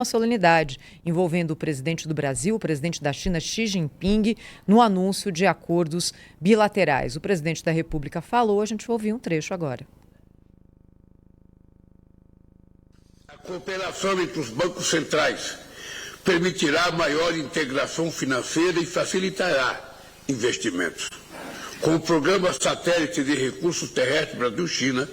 uma solenidade envolvendo o presidente do Brasil, o presidente da China, Xi Jinping, no anúncio de acordos bilaterais. O presidente da República falou, a gente vai ouvir um trecho agora. A cooperação entre os bancos centrais permitirá maior integração financeira e facilitará investimentos. Com o programa Satélite de Recursos Terrestres Brasil-China,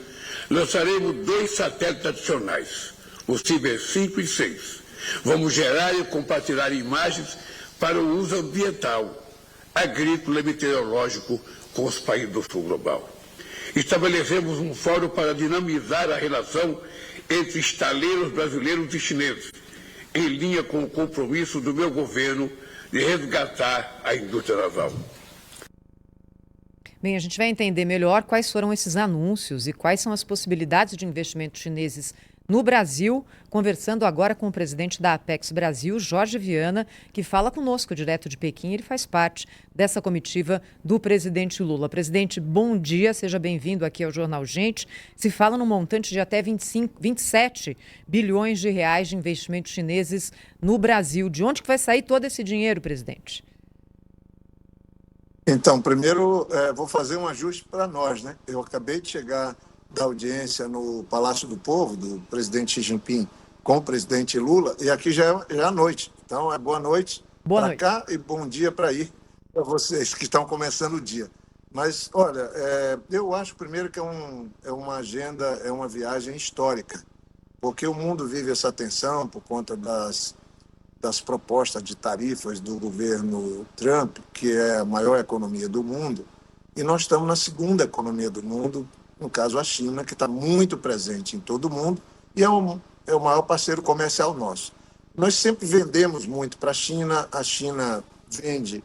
lançaremos 2 satélites adicionais, o Ciber 5 e 6. Vamos gerar e compartilhar imagens para o uso ambiental, agrícola e meteorológico com os países do sul global. Estabelecemos um fórum para dinamizar a relação entre estaleiros brasileiros e chineses, em linha com o compromisso do meu governo de resgatar a indústria naval. Bem, a gente vai entender melhor quais foram esses anúncios e quais são as possibilidades de investimentos chineses no Brasil, conversando agora com o presidente da Apex Brasil, Jorge Viana, que fala conosco direto de Pequim. Ele faz parte dessa comitiva do presidente Lula. Presidente, bom dia, seja bem-vindo aqui ao Jornal Gente. Se fala num montante de até 27 bilhões de reais de investimentos chineses no Brasil. De onde que vai sair todo esse dinheiro, presidente? Então, primeiro, vou fazer um ajuste para nós, né? Eu acabei de chegar da audiência no Palácio do Povo, do presidente Xi Jinping com o presidente Lula, e aqui já é à noite. Então, boa noite para cá e bom dia para aí, para vocês que estão começando o dia. Mas, olha, eu acho primeiro que é uma agenda, é uma viagem histórica, porque o mundo vive essa tensão por conta das propostas de tarifas do governo Trump, que é a maior economia do mundo, e nós estamos na segunda economia do mundo, no caso a China, que está muito presente em todo o mundo e é o maior parceiro comercial nosso. Nós sempre vendemos muito para a China vende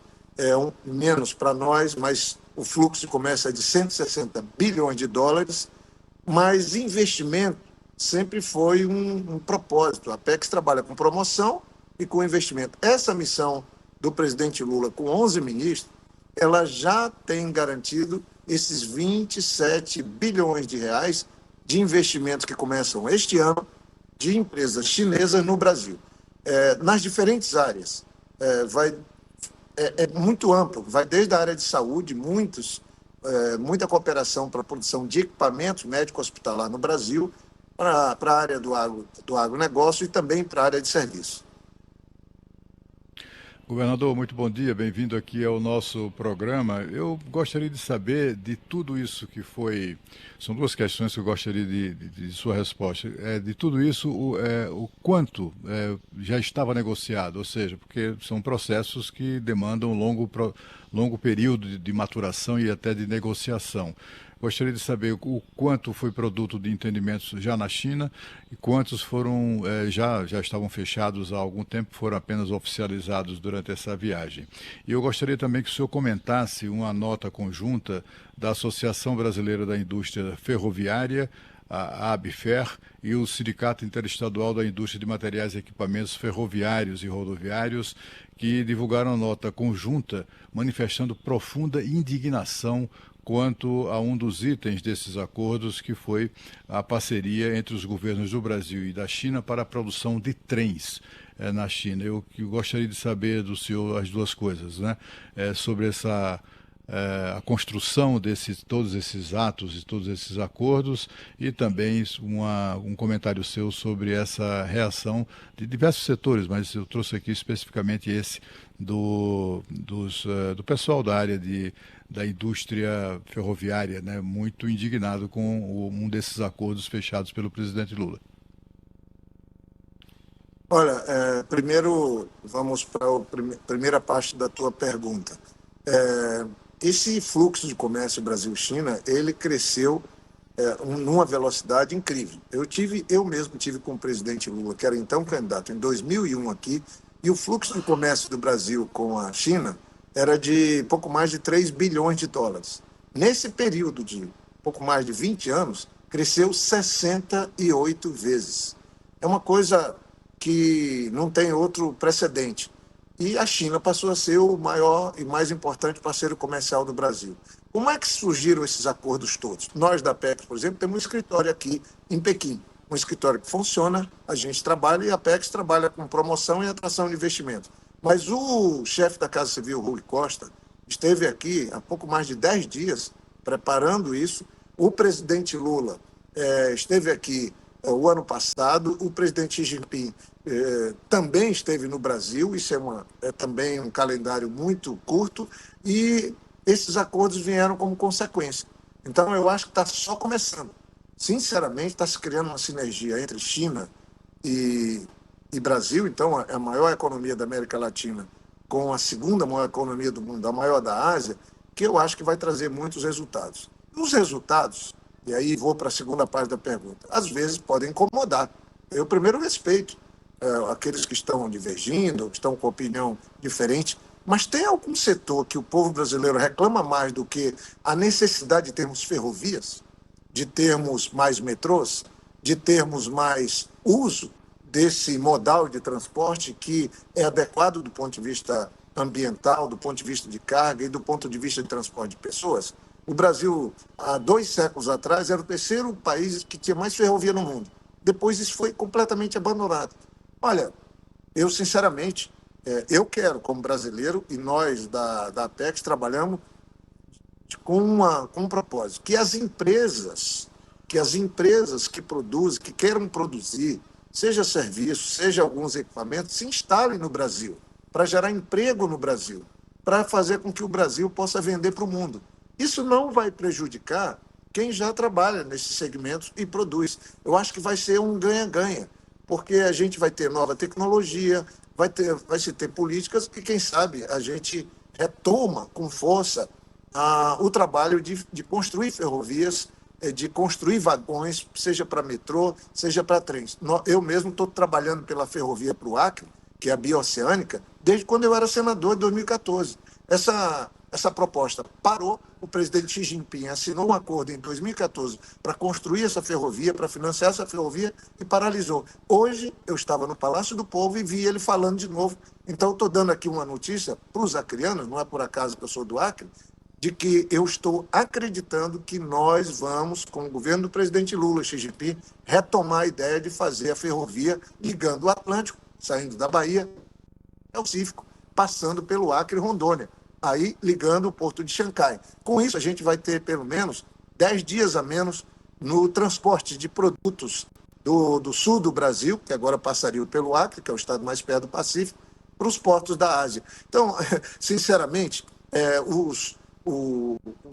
menos para nós, mas o fluxo de comércio é de 160 bilhões de dólares, mas investimento sempre foi um propósito. A Apex trabalha com promoção e com investimento. Essa missão do presidente Lula, com 11 ministros, ela já tem garantido esses 27 bilhões de reais de investimentos que começam este ano de empresas chinesas no Brasil. Nas diferentes áreas. É muito amplo, vai desde a área de saúde, muita cooperação para a produção de equipamentos médico-hospitalar no Brasil, para a área do agronegócio e também para a área de serviço. Governador, muito bom dia, bem-vindo aqui ao nosso programa. Eu gostaria de saber de tudo isso que foi... São 2 questões que eu gostaria de sua resposta. De tudo isso, o quanto já estava negociado, ou seja, porque são processos que demandam longo período de maturação e até de negociação. Gostaria de saber o quanto foi produto de entendimentos já na China e quantos foram já estavam fechados há algum tempo, foram apenas oficializados durante essa viagem. E eu gostaria também que o senhor comentasse uma nota conjunta da Associação Brasileira da Indústria Ferroviária, a ABFER, e o Sindicato Interestadual da Indústria de Materiais e Equipamentos Ferroviários e Rodoviários, que divulgaram nota conjunta manifestando profunda indignação quanto a um dos itens desses acordos, que foi a parceria entre os governos do Brasil e da China para a produção de trens na China. Eu gostaria de saber do senhor as 2 coisas, né? Sobre a construção de todos esses atos e todos esses acordos, e também um comentário seu sobre essa reação de diversos setores, mas eu trouxe aqui especificamente esse do pessoal da área da indústria ferroviária, né, muito indignado com um desses acordos fechados pelo presidente Lula. Olha, primeiro vamos para a primeira parte da tua pergunta. Esse fluxo de comércio Brasil-China, ele cresceu numa velocidade incrível. Eu mesmo tive com o presidente Lula, que era então candidato, em 2001 aqui, e o fluxo de comércio do Brasil com a China era de pouco mais de 3 bilhões de dólares. Nesse período de pouco mais de 20 anos, cresceu 68 vezes. É uma coisa que não tem outro precedente. E a China passou a ser o maior e mais importante parceiro comercial do Brasil. Como é que surgiram esses acordos todos? Nós da Apex, por exemplo, temos um escritório aqui em Pequim. um escritório que funciona, a gente trabalha e a Apex trabalha com promoção e atração de investimento. Mas o chefe da Casa Civil, Rui Costa, esteve aqui há pouco mais de 10 dias preparando isso. O presidente Lula esteve aqui o ano passado, o presidente Xi Jinping também esteve no Brasil, isso é também um calendário muito curto, e esses acordos vieram como consequência. Então, eu acho que está só começando. Sinceramente, está se criando uma sinergia entre China e Brasil, então a maior economia da América Latina, com a segunda maior economia do mundo, a maior da Ásia, que eu acho que vai trazer muitos resultados. Os resultados, e aí vou para a segunda parte da pergunta, às vezes podem incomodar. Eu primeiro respeito aqueles que estão divergindo, que estão com opinião diferente, mas tem algum setor que o povo brasileiro reclama mais do que a necessidade de termos ferrovias, de termos mais metrôs, de termos mais uso desse modal de transporte que é adequado do ponto de vista ambiental, do ponto de vista de carga e do ponto de vista de transporte de pessoas? O Brasil, há 2 séculos atrás, era o terceiro país que tinha mais ferrovia no mundo. Depois isso foi completamente abandonado. Olha, eu sinceramente, eu quero, como brasileiro, e nós da Apex trabalhamos com um propósito, que as empresas que produzem, que queiram produzir, seja serviço, seja alguns equipamentos, se instalem no Brasil, para gerar emprego no Brasil, para fazer com que o Brasil possa vender para o mundo. Isso não vai prejudicar quem já trabalha nesses segmentos e produz. Eu acho que vai ser um ganha-ganha, porque a gente vai ter nova tecnologia, vai se ter políticas e, quem sabe, a gente retoma com força o trabalho de construir ferrovias, de construir vagões, seja para metrô, seja para trens. Eu mesmo estou trabalhando pela ferrovia para o Acre, que é a bioceânica, desde quando eu era senador, em 2014. Essa proposta parou, o presidente Xi Jinping assinou um acordo em 2014 para construir essa ferrovia, para financiar essa ferrovia, e paralisou. Hoje, eu estava no Palácio do Povo e vi ele falando de novo. Então, estou dando aqui uma notícia para os acreanos, não é por acaso que eu sou do Acre, de que eu estou acreditando que nós vamos, com o governo do presidente Lula, Xi Jinping, retomar a ideia de fazer a ferrovia ligando o Atlântico, saindo da Bahia, ao Pacífico, passando pelo Acre e Rondônia, aí ligando o porto de Xangai. Com isso, a gente vai ter pelo menos 10 dias a menos no transporte de produtos do sul do Brasil, que agora passaria pelo Acre, que é o estado mais perto do Pacífico, para os portos da Ásia. Então, sinceramente, os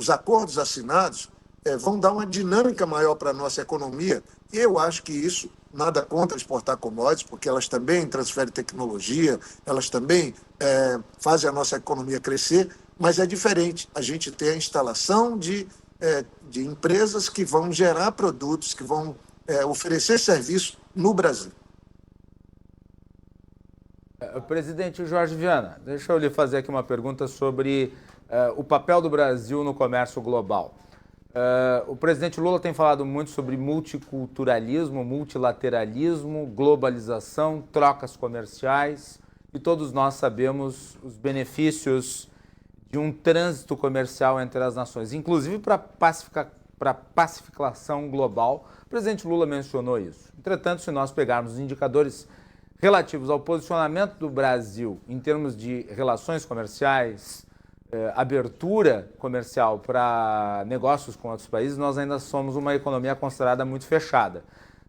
acordos assinados vão dar uma dinâmica maior para a nossa economia, e eu acho que isso, nada contra exportar commodities, porque elas também transferem tecnologia, elas também fazem a nossa economia crescer, mas é diferente a gente ter a instalação de empresas que vão gerar produtos, que vão oferecer serviço no Brasil. Presidente Jorge Viana, deixa eu lhe fazer aqui uma pergunta sobre o papel do Brasil no comércio global. O presidente Lula tem falado muito sobre multiculturalismo, multilateralismo, globalização, trocas comerciais, e todos nós sabemos os benefícios de um trânsito comercial entre as nações, inclusive para a pacificação global. O presidente Lula mencionou isso. Entretanto, se nós pegarmos os indicadores relativos ao posicionamento do Brasil em termos de relações comerciais, abertura comercial para negócios com outros países, nós ainda somos uma economia considerada muito fechada.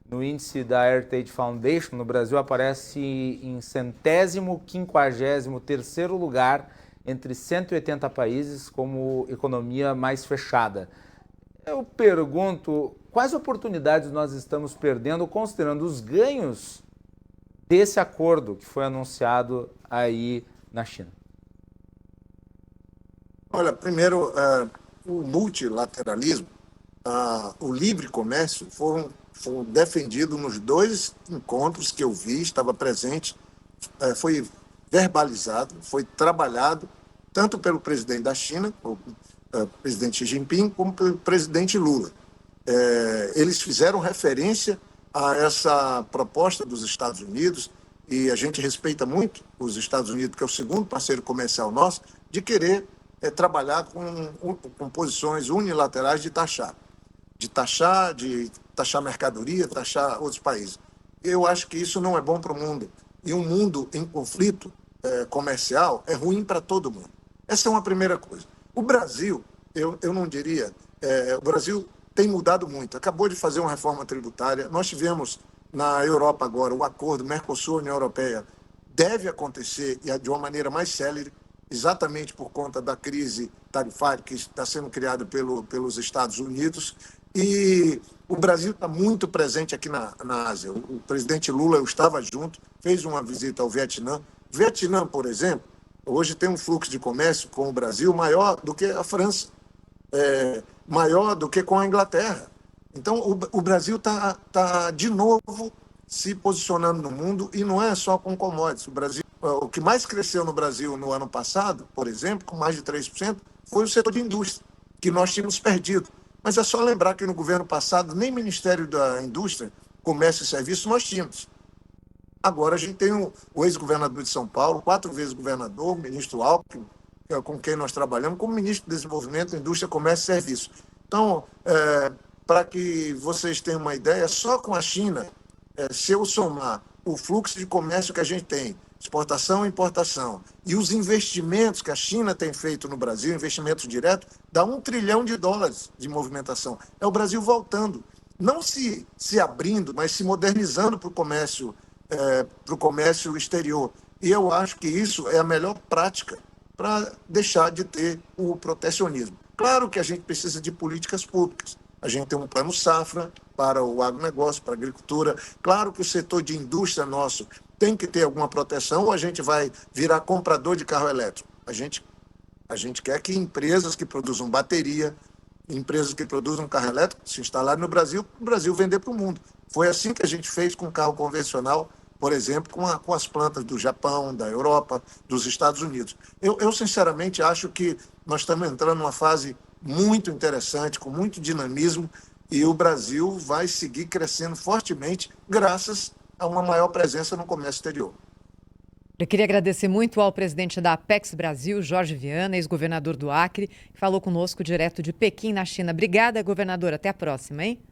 No índice da Heritage Foundation, no Brasil, aparece em 153º lugar entre 180 países como economia mais fechada. Eu pergunto, quais oportunidades nós estamos perdendo, considerando os ganhos desse acordo que foi anunciado aí na China? Olha, primeiro, o multilateralismo, o livre comércio foram defendidos nos 2 encontros que eu vi, estava presente, foi verbalizado, foi trabalhado tanto pelo presidente da China, o presidente Xi Jinping, como pelo presidente Lula. Eles fizeram referência a essa proposta dos Estados Unidos, e a gente respeita muito os Estados Unidos, que é o segundo parceiro comercial nosso, de querer trabalhar com posições unilaterais de taxar, de taxar mercadoria, taxar outros países. Eu acho que isso não é bom para o mundo. E um mundo em conflito comercial é ruim para todo mundo. Essa é uma primeira coisa. O Brasil, eu não diria, o Brasil tem mudado muito. Acabou de fazer uma reforma tributária. Nós tivemos na Europa agora o acordo Mercosul-União Europeia. Deve acontecer e de uma maneira mais célere, exatamente por conta da crise tarifária que está sendo criada pelos Estados Unidos. E o Brasil está muito presente aqui na Ásia. O presidente Lula, eu estava junto, fez uma visita ao Vietnã. Vietnã, por exemplo, hoje tem um fluxo de comércio com o Brasil maior do que a França, maior do que com a Inglaterra. Então, o Brasil está de novo se posicionando no mundo e não é só com commodities. O que mais cresceu no Brasil no ano passado, por exemplo, com mais de 3%, foi o setor de indústria, que nós tínhamos perdido. Mas é só lembrar que no governo passado, nem Ministério da Indústria, Comércio e Serviços nós tínhamos. Agora a gente tem o ex-governador de São Paulo, 4 vezes governador, o ministro Alckmin, com quem nós trabalhamos, como ministro do Desenvolvimento, Indústria, Comércio e Serviços. Então, para que vocês tenham uma ideia, só com a China, se eu somar o fluxo de comércio que a gente tem, exportação e importação, e os investimentos que a China tem feito no Brasil, investimentos diretos, dá $1 trilhão de movimentação. É o Brasil voltando, não se abrindo, mas se modernizando para o comércio exterior. E eu acho que isso é a melhor prática para deixar de ter o protecionismo. Claro que a gente precisa de políticas públicas. A gente tem um plano safra para o agronegócio, para a agricultura. Claro que o setor de indústria nosso tem que ter alguma proteção ou a gente vai virar comprador de carro elétrico. A gente quer que empresas que produzam bateria, empresas que produzam carro elétrico, se instalarem no Brasil, o Brasil vender para o mundo. Foi assim que a gente fez com o carro convencional, por exemplo, com as plantas do Japão, da Europa, dos Estados Unidos. Eu sinceramente acho que nós estamos entrando numa fase muito interessante, com muito dinamismo, e o Brasil vai seguir crescendo fortemente graças a uma maior presença no comércio exterior. Eu queria agradecer muito ao presidente da Apex Brasil, Jorge Viana, ex-governador do Acre, que falou conosco direto de Pequim, na China. Obrigada, governador. Até a próxima, hein?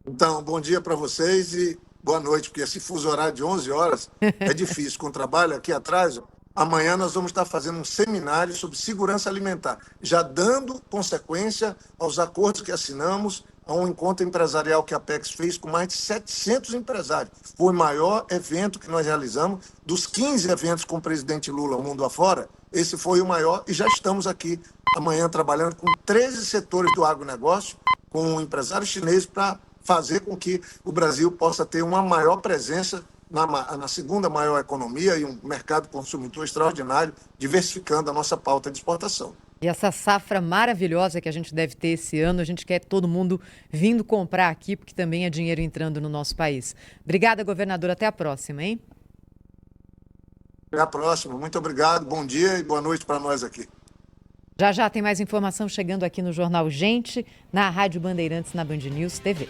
Então, bom dia para vocês e boa noite, porque esse fuso horário de 11 horas é difícil. Com o trabalho aqui atrás, amanhã nós vamos estar fazendo um seminário sobre segurança alimentar, já dando consequência aos acordos que assinamos, a um encontro empresarial que a Apex fez com mais de 700 empresários. Foi o maior evento que nós realizamos. Dos 15 eventos com o presidente Lula mundo afora, esse foi o maior e já estamos aqui amanhã trabalhando com 13 setores do agronegócio, com empresários chineses para fazer com que o Brasil possa ter uma maior presença na segunda maior economia e um mercado consumidor extraordinário, diversificando a nossa pauta de exportação. E essa safra maravilhosa que a gente deve ter esse ano, a gente quer todo mundo vindo comprar aqui, porque também é dinheiro entrando no nosso país. Obrigada, governador. Até a próxima, hein? Até a próxima. Muito obrigado. Bom dia e boa noite para nós aqui. Já já tem mais informação chegando aqui no Jornal Gente, na Rádio Bandeirantes, na Band News TV.